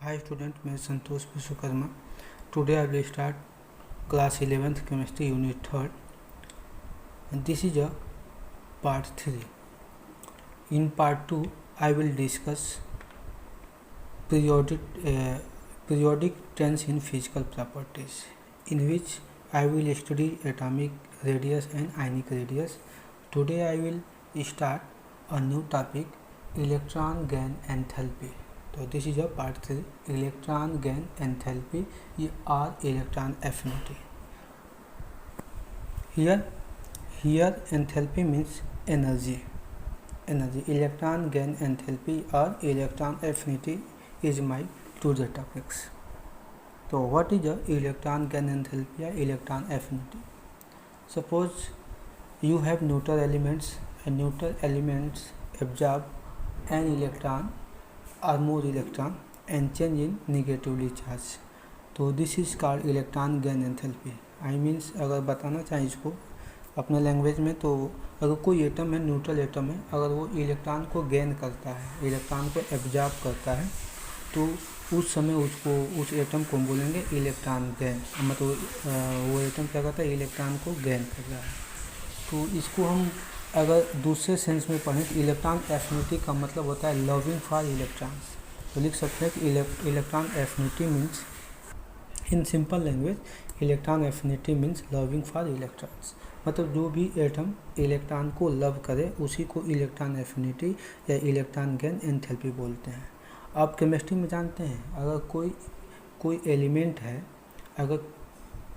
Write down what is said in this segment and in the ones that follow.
Hi student, मैं संतोष Vishwakarma. Today I will start class 11th chemistry unit 3rd and this is a part 3. In part 2 I will discuss periodic trends in physical properties, in which I will study atomic radius and ionic radius. Today I will start a new topic, electron gain enthalpy. So this is a part 3, electron gain enthalpy or electron affinity. Here enthalpy means energy. Electron gain enthalpy or electron affinity is my today topics. So what is the electron gain enthalpy or electron affinity? Suppose you have neutral elements and neutral elements absorb an electron or more electron and change in negatively charged. तो this is called electron gain enthalpy. I means अगर बताना चाहें इसको अपने language में, तो अगर कोई एटम है, न्यूट्रल एटम है, अगर वो इलेक्ट्रॉन को गेन करता है, इलेक्ट्रॉन को एब्जॉर्ब करता है, तो उस समय उसको उस एटम को हम बोलेंगे इलेक्ट्रॉन गेन. मतलब वो एटम क्या करता है, इलेक्ट्रॉन को गेन कर रहा है. तो इसको हम अगर दूसरे सेंस में पढ़ें तो इलेक्ट्रॉन एफिनिटी का मतलब होता है लविंग फॉर इलेक्ट्रॉन्स. तो लिख सकते हैं कि electron affinity means, in simple language, electron affinity means loving for electrons. मतलब जो भी एटम इलेक्ट्रॉन को लव करे उसी को इलेक्ट्रॉन एफिनिटी या इलेक्ट्रॉन गेन एंथैल्पी बोलते हैं. आप केमिस्ट्री में जानते हैं, अगर कोई एलिमेंट है, अगर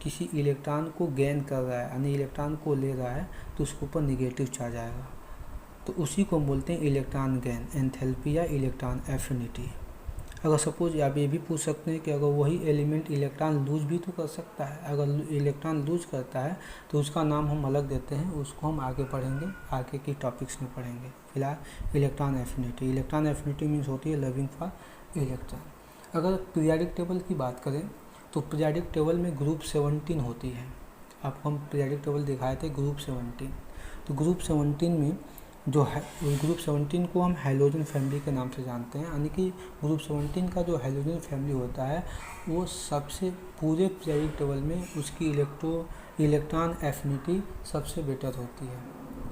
किसी इलेक्ट्रॉन को गेन कर रहा है यानी इलेक्ट्रॉन को ले रहा है, तो उसके ऊपर निगेटिव चार्ज आएगा. तो उसी को हम बोलते हैं इलेक्ट्रॉन गेन एंथैल्पी या इलेक्ट्रॉन एफिनिटी. अगर सपोज आप ये भी पूछ सकते हैं कि अगर वही एलिमेंट इलेक्ट्रॉन लूज भी तो कर सकता है. अगर इलेक्ट्रॉन लूज करता है तो उसका नाम हम अलग देते हैं, उसको हम आगे पढ़ेंगे, आगे की टॉपिक्स में पढ़ेंगे. फिलहाल electron affinity. Electron affinity means होती है लविंग फॉर इलेक्ट्रॉन. अगर पीरियोडिक टेबल की बात करें तो पीरियोडिक टेबल में ग्रुप 17 होती है. आपको हम पीरियोडिक टेबल दिखाए थे ग्रुप 17. तो ग्रुप 17 में जो है, ग्रुप 17 को हम हैलोजन फैमिली के नाम से जानते हैं. यानी कि ग्रुप 17 का जो हैलोजन फैमिली होता है वो सबसे पूरे पीरियोडिक टेबल में उसकी इलेक्ट्रॉन एफिनिटी सबसे बेटर होती है,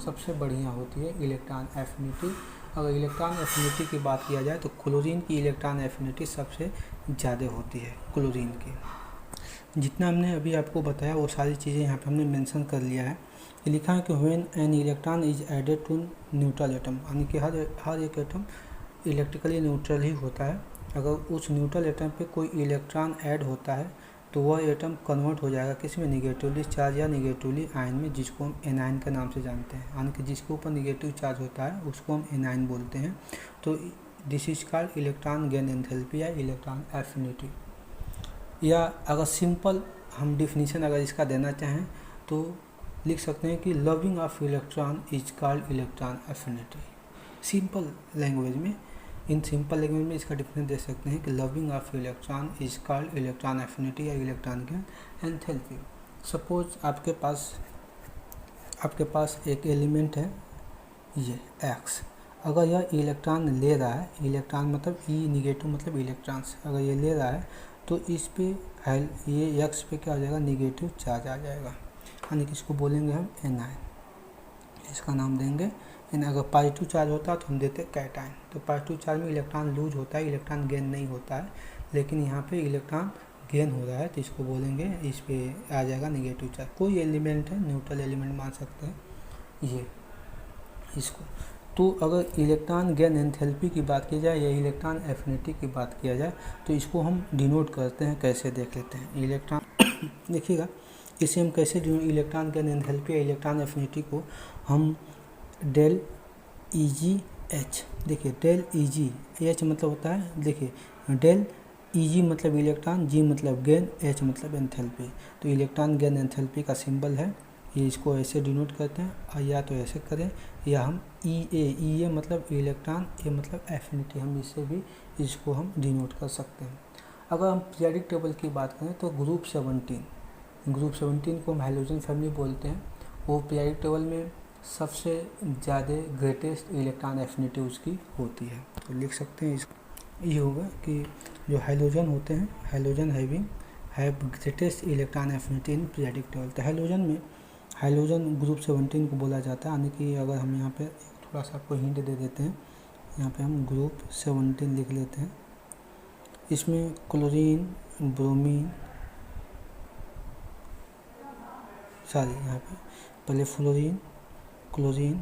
सबसे बढ़िया होती है इलेक्ट्रॉन एफिनिटी. अगर इलेक्ट्रॉन एफिनिटी की बात किया जाए तो क्लोरीन की इलेक्ट्रॉन एफिनिटी सबसे ज़्यादा होती है. क्लोरीन की जितना हमने अभी आपको बताया वो सारी चीज़ें यहाँ पे हमने मेंशन कर लिया है. ये लिखा है कि when an electron is added to neutral atom, यानी कि हर एक एटम इलेक्ट्रिकली न्यूट्रल ही होता है. अगर उस न्यूट्रल एटम पे कोई इलेक्ट्रॉन ऐड होता है तो वह एटम कन्वर्ट हो जाएगा किस में, निगेटिवली चार्ज या निगेटिवली आयन में, जिसको हम एनायन के नाम से जानते हैं. यानी कि जिसके ऊपर निगेटिव चार्ज होता है उसको हम एनायन बोलते हैं. तो this is called electron gain enthalpy या इलेक्ट्रॉन एफिनिटी. या अगर सिंपल हम डिफिनीशन अगर इसका देना चाहें तो लिख सकते हैं कि loving of electron is called electron affinity. Simple language में, इन सिंपल लैंग्वेज में इसका डिफिनेशन दे सकते हैं कि loving of electron is called electron affinity या इलेक्ट्रॉन गेन एंथैल्पी. सपोज आपके पास एक एलिमेंट है ये एक्स. अगर यह इलेक्ट्रॉन ले रहा है, इलेक्ट्रॉन मतलब ई निगेटिव मतलब इलेक्ट्रॉन्स, अगर ये ले रहा है तो इस पे ये एक्स पे क्या हो जाएगा, निगेटिव चार्ज आ जाएगा. यानी कि इसको बोलेंगे हम एनायन, इसका नाम देंगे. अगर पॉजिटिव चार्ज होता है तो हम देते कैटायन. तो पॉजिटिव चार्ज में इलेक्ट्रॉन लूज होता है, इलेक्ट्रॉन गेन नहीं होता है. लेकिन यहाँ पे इलेक्ट्रॉन गेन हो रहा है तो इसको बोलेंगे, इस पे आ जाएगा निगेटिव चार्ज. कोई एलिमेंट है, न्यूट्रल एलिमेंट मान सकते हैं ये इसको. तो अगर इलेक्ट्रॉन गेन एंथैल्पी की बात की जाए या इलेक्ट्रॉन एफिनिटी की बात किया जाए तो इसको हम डिनोट करते हैं. कैसे देख लेते हैं. इलेक्ट्रॉन देखिएगा, इसे हम कैसे इलेक्ट्रॉन गेन एंथैल्पी या इलेक्ट्रॉन एफिनिटी को हम डेल EgH. देखिए डेल EgH मतलब होता है, देखिए डेल Eg मतलब इलेक्ट्रॉन, G मतलब गेन, H मतलब एंथैल्पी. तो इलेक्ट्रॉन गेन एंथैल्पी का सिंबल है ये, इसको ऐसे डिनोट करते हैं. या तो ऐसे करें या हम EA मतलब इलेक्ट्रॉन, A मतलब एफिनिटी, हम इससे भी इसको हम डिनोट कर सकते हैं. अगर हम पीरियोडिक टेबल की बात करें तो ग्रुप 17 को हम हैलोजन फैमिली बोलते हैं. वो पीरियोडिक टेबल में सबसे ज़्यादा ग्रेटेस्ट इलेक्ट्रॉन एफिनिटी उसकी होती है. तो लिख सकते हैं इसको, ये होगा कि जो हैलोजन होते हैं, halogen have greatest electron affinity in periodic table. तो हैलोजन ग्रुप 17 को बोला जाता है, यानी कि अगर हम यहाँ पे थोड़ा सा आपको हिंट दे देते हैं, यहाँ पे हम ग्रुप 17 लिख लेते हैं। इसमें क्लोरीन, ब्रोमीन, यहाँ पे पहले fluorine, chlorine,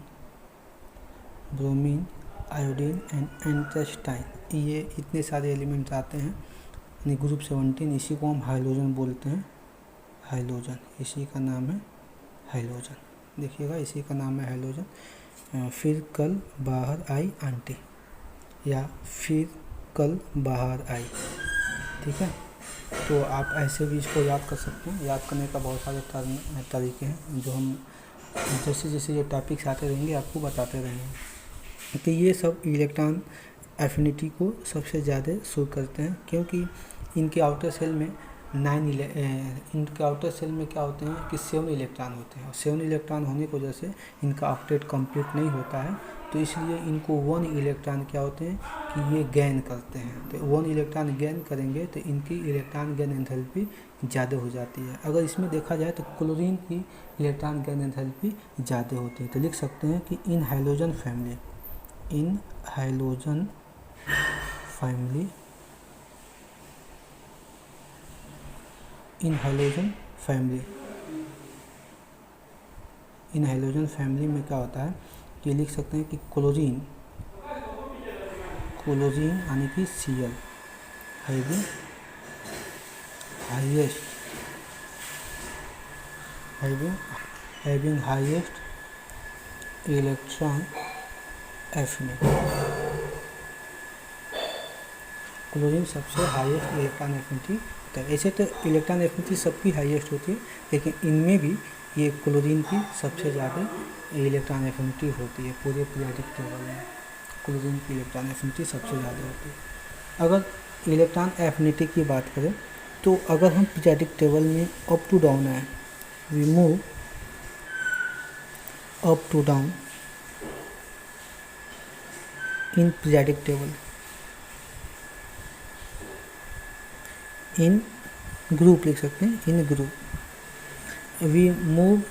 bromine, iodine and एंट्रेस्टाइन, ये इतने सारे एलिमेंट्स आते हैं यानी ग्रुप 17। इसी को हम हाइलोजन बोलते हैं, हाइलोजन, इसी का नाम है हाइलोजन। देखिएगा, इसी का नाम है हाइलोजन। फिर कल बाहर आई आंटी, या फिर कल बाहर आई, ठीक है। तो आप ऐसे भी इसको याद कर सकते हैं। याद करने का बहुत सारे तरीके हैं जो हम जैसे जैसे ये टॉपिक्स आते रहेंगे आपको बताते रहेंगे। तो ये सब इलेक्ट्रॉन एफिनिटी को सबसे ज़्यादा शो करते हैं, क्योंकि इनके आउटर सेल में इनके आउटर सेल में क्या होते हैं कि 7 इलेक्ट्रॉन होते हैं, और 7 इलेक्ट्रॉन होने की वजह से इनका ऑक्टेट कंप्लीट नहीं होता है। तो इसलिए इनको 1 इलेक्ट्रॉन क्या होते हैं कि ये गेन करते हैं। तो 1 इलेक्ट्रॉन गेन करेंगे तो इनकी इलेक्ट्रॉन गेन एंथैल्पी ज़्यादा हो जाती है। अगर इसमें देखा जाए तो क्लोरीन की इलेक्ट्रॉन गेन एंथैल्पी ज़्यादा होती है। तो लिख सकते हैं कि इन halogen family in halogen family में क्या होता है कि लिख सकते हैं कि क्लोरीन यानी कि Cl having highest electron affinity। Chlorine सबसे हाईएस्ट इलेक्ट्रॉन एफिनिटी होता है। ऐसे तो इलेक्ट्रॉन एफिनिटी सबकी हाईएस्ट होती है, लेकिन इनमें भी ये क्लोरीन की सबसे ज़्यादा इलेक्ट्रॉन एफिनिटी होती है। पूरे पीरियोडिक टेबल में क्लोरीन की इलेक्ट्रॉन एफिनिटी सबसे ज़्यादा होती है। अगर इलेक्ट्रॉन एफिनिटी की बात करें तो अगर हम पीरियोडिक टेबल में अप टू डाउन आए, we move up to down in periodic table, in group लिख सकते हैं, in group we move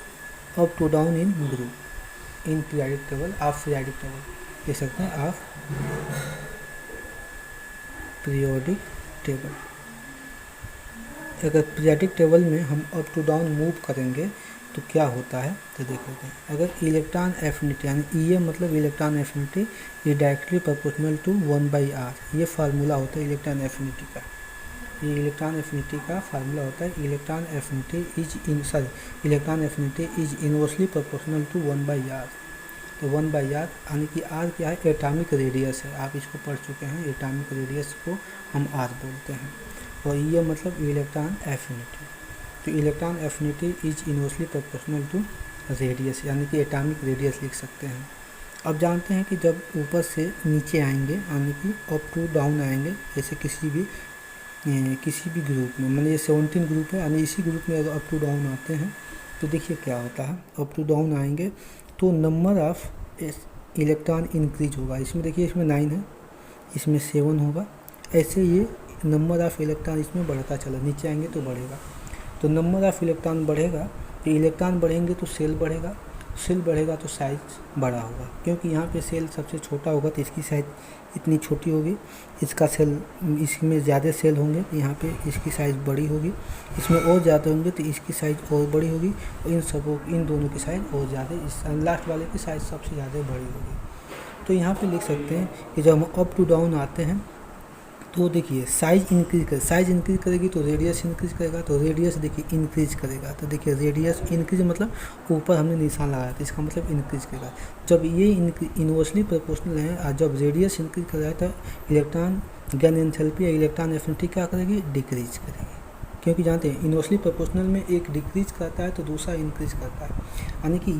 up to down in group in periodic table of periodic table लिख सकते हैं ऑफ पीरियोडिक टेबल। अगर periodic table में हम अप टू डाउन मूव करेंगे तो क्या होता है तो देख लेते हैं। अगर इलेक्ट्रॉन एफिनिटी यानी ई मतलब इलेक्ट्रॉन एफिनिटी ये डायरेक्टली प्रोपोर्शनल टू 1/r, ये फार्मूला होता है इलेक्ट्रॉन एफिनिटी का। ये इलेक्ट्रॉन एफिनिटी का फार्मूला होता है। Electron affinity is inversely proportional to 1/r। तो 1/r यानी कि r क्या है, एटॉमिक रेडियस है। आप इसको पढ़ चुके हैं, एटॉमिक रेडियस को हम r बोलते हैं, और ये मतलब इलेक्ट्रॉन एफिनिटी। तो electron affinity is inversely proportional to radius, यानी कि एटॉमिक रेडियस लिख सकते हैं। अब जानते हैं कि जब ऊपर से नीचे आएंगे यानी कि अप टू डाउन आएंगे, जैसे किसी भी ग्रुप में, मतलब ये 17 ग्रुप है, यानी इसी ग्रुप में अगर अप टू डाउन आते हैं तो देखिए क्या होता है। अप टू डाउन आएंगे तो नंबर ऑफ इलेक्ट्रॉन इंक्रीज होगा। इसमें देखिए, इसमें 9 है, इसमें 7 होगा, ऐसे ये नंबर ऑफ इलेक्ट्रॉन इसमें बढ़ता चला। नीचे आएंगे तो बढ़ेगा, तो नंबर ऑफ इलेक्ट्रॉन बढ़ेगा, तो इलेक्ट्रॉन बढ़ेंगे तो सेल बढ़ेगा, सेल बढ़ेगा तो साइज बड़ा होगा। क्योंकि यहाँ पे सेल सबसे छोटा होगा तो इसकी साइज इतनी छोटी होगी, इसका सेल, इसमें ज़्यादा सेल होंगे तो यहाँ पे इसकी साइज़ बड़ी होगी, इसमें और ज़्यादा होंगे तो इसकी साइज़ और बड़ी होगी, और इन दोनों की साइज़ और ज़्यादा, इस लास्ट वाले की साइज़ सबसे ज़्यादा बड़ी होगी। तो यहाँ पे लिख सकते हैं कि जब हम अप टू डाउन आते हैं तो देखिए साइज़ इंक्रीज करेगी तो रेडियस इंक्रीज करेगा, तो रेडियस देखिए इंक्रीज करेगा। तो देखिए रेडियस इंक्रीज मतलब ऊपर हमने निशान लगाया था, इसका मतलब इंक्रीज करेगा। जब ये इनवर्सली प्रोपोर्शनल है और जब रेडियस इंक्रीज कर रहा है तो इलेक्ट्रॉन गेन एंथैल्पी या इलेक्ट्रॉन एफिनिटी क्या करेगी, डिक्रीज करेगी। क्योंकि जानते हैं इनवर्सली प्रोपोर्शनल में एक डिक्रीज करता है तो दूसरा इंक्रीज करता है, यानी कि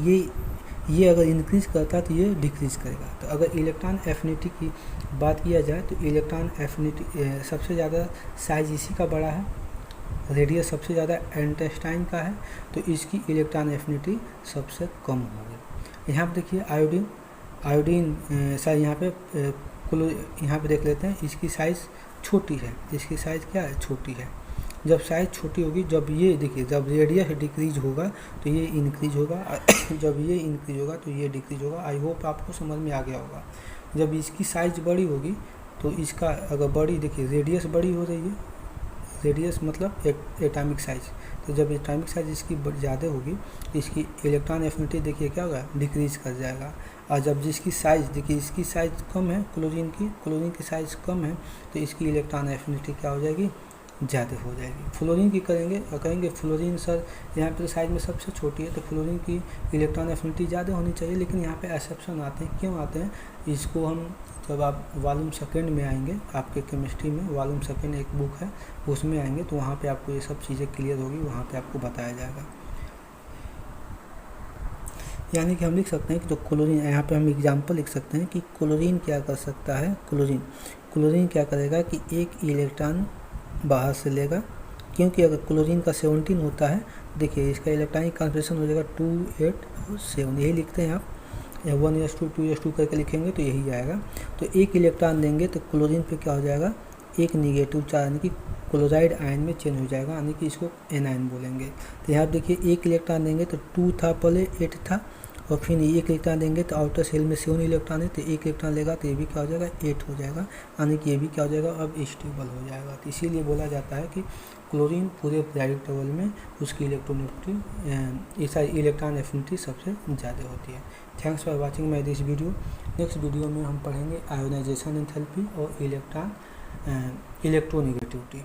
ये अगर इंक्रीज करता है तो ये डिक्रीज करेगा। तो अगर इलेक्ट्रॉन एफिनिटी की बात किया जाए तो इलेक्ट्रॉन एफिनिटी सबसे ज़्यादा साइज इसी का बड़ा है, रेडियस सबसे ज़्यादा एंट्रेस्टाइन का है, तो इसकी इलेक्ट्रॉन एफिनिटी सबसे कम होगी। यहाँ पे देखिए आयोडीन साइज यहाँ पे देख लेते हैं, इसकी साइज़ छोटी है, इसकी साइज़ क्या है, छोटी है। जब साइज़ छोटी होगी, जब ये देखिए जब रेडियस डिक्रीज होगा तो ये इंक्रीज होगा, जब ये इंक्रीज होगा तो ये डिक्रीज होगा। आई होप आपको समझ में आ गया होगा। जब इसकी साइज़ बड़ी होगी तो इसका अगर बड़ी, देखिए रेडियस बड़ी हो रही है, रेडियस मतलब एटॉमिक साइज़, तो जब एटॉमिक साइज़ इसकी ज़्यादा होगी तो इसकी इलेक्ट्रॉन एफिनिटी देखिए क्या होगा, डिक्रीज कर जाएगा। और जब जिसकी साइज़, देखिए इसकी साइज़ कम है, क्लोरीन की साइज़ कम है, तो इसकी इलेक्ट्रॉन एफिनिटी क्या हो जाएगी, ज़्यादा हो जाएगी। फ्लोरीन की कहेंगे फ्लोरीन सर यहाँ पे साइज़ में सबसे छोटी है, तो फ्लोरीन की इलेक्ट्रॉन एफिनिटी ज़्यादा होनी चाहिए, लेकिन यहाँ पे एक्सेप्शन आते हैं। क्यों आते हैं, इसको हम जब आप वॉल्यूम सेकेंड में आएंगे, आपके केमिस्ट्री में वॉल्यूम सेकेंड एक बुक है उसमें आएंगे, तो वहाँ पे आपको ये सब चीज़ें क्लियर होगी, वहाँ पे आपको बताया जाएगा। यानी कि हम लिख सकते हैं कि जो क्लोरीन, यहाँ पे हम एग्जांपल लिख सकते हैं कि क्लोरीन क्या कर सकता है, क्लोरीन क्या करेगा कि एक इलेक्ट्रॉन बाहर से लेगा, क्योंकि अगर क्लोरीन का 17 होता है, देखिए इसका इलेक्ट्रॉनिक कॉन्सेंट्रेशन हो जाएगा 2, 8 और 7, यही लिखते हैं आप, 1s2 2s2 करके लिखेंगे तो यही आएगा। तो एक इलेक्ट्रॉन देंगे तो क्लोरीन पे क्या हो जाएगा, एक निगेटिव चार्ज, यानी कि क्लोराइड आयन में चेंज हो जाएगा, यानी कि इसको एनायन बोलेंगे। तो यहाँ देखिए एक इलेक्ट्रॉन देंगे तो 2 था पहले, 8 था, और फिर एक इलेक्ट्रॉन देंगे तो आउटर सेल में 7 इलेक्ट्रॉन है, तो एक इलेक्ट्रॉन लेगा तो ये भी क्या हो जाएगा, 8 हो जाएगा, यानी कि ये भी क्या हो जाएगा, अब स्टेबल हो जाएगा। तो इसीलिए बोला जाता है कि क्लोरीन पूरे पीरियोडिक टेबल में उसकी इलेक्ट्रॉन एफिनिटी सबसे ज़्यादा होती है। Thanks for watching my this video. Next video में हम पढ़ेंगे आयोनाइजेशन एंथैल्पी और इलेक्ट्रोनेगेटिविटी।